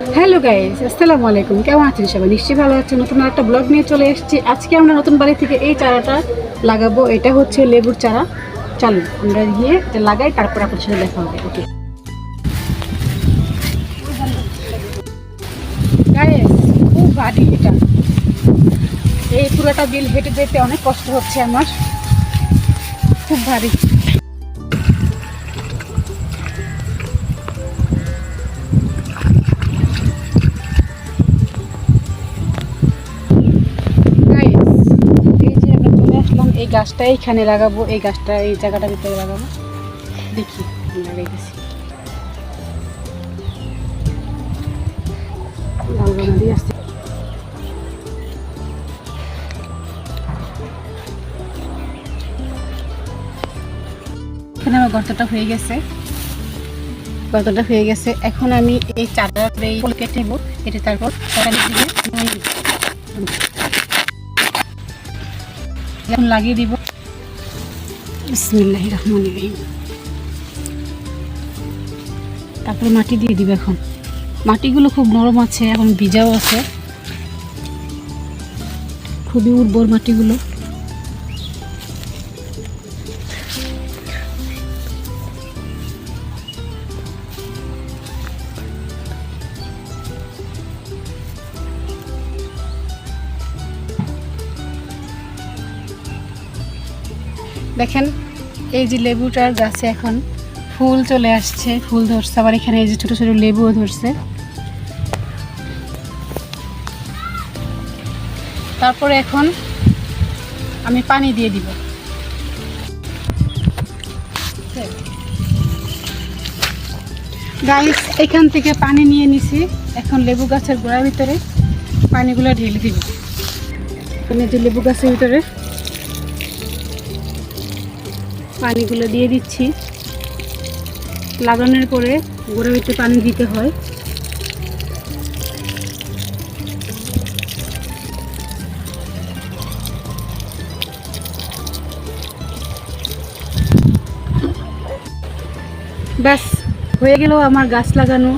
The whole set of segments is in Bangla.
হ্যালো গাইস, আসসালামু আলাইকুম। কেমন আছেন সবাই? নিশ্চয়ই ভালো আছেন। নতুন একটা ব্লগ নিয়ে চলে এসেছি। আজকে আমরা নতুন বাড়ি থেকে এই চারাটা লাগাবো। এটা হচ্ছে লেবুর চারা। চলুন আমরা গিয়ে এটা লাগাই, তারপর আপনার সাথে দেখা হবে। ওকে গাইস, খুব ভারী এটা। এই পুরোটা বিল হেঁটে যেতে অনেক কষ্ট হচ্ছে আমার, খুব ভারী। এই গাছটা এইখানে লাগাবো, এই গাছটা এই জায়গাটার ভিতরে লাগাবো। দেখি লাগাই গেছি আসছে। এখানে আমার গর্তটা হয়ে গেছে, এখন আমি এই চারা এই ফুল কেটে নেবো, কেটে তারপর এখন লাগিয়ে দিব। বিসমিল্লাহির রহমানির রহিম। তারপরে মাটি দিয়ে দিব। এখন মাটিগুলো খুব নরম আছে এবং ভিজাও আছে, খুবই উর্বর মাটিগুলো। দেখেন এই যে লেবুটার গাছে এখন ফুল চলে আসছে, ফুল ধরছে। আবার এখানে এই যে ছোট ছোট লেবুও ধরছে। তারপরে এখন আমি পানি দিয়ে দিব। গাইস, এখান থেকে পানি নিয়ে নিছি। এখন লেবু গাছের গোড়ার ভিতরে পানিগুলো ঢেলে দিব। এখানে যে লেবু গাছের ভিতরে পানিগুলো দিয়ে দিচ্ছি। লাগানোর পরে গোড়ার ভিতরে পানি দিতে হয়। ব্যাস, হয়ে গেল আমার গাছ লাগানো।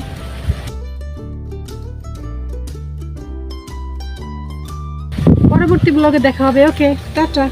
পরবর্তী ব্লগে দেখা হবে। ওকে, টাটা।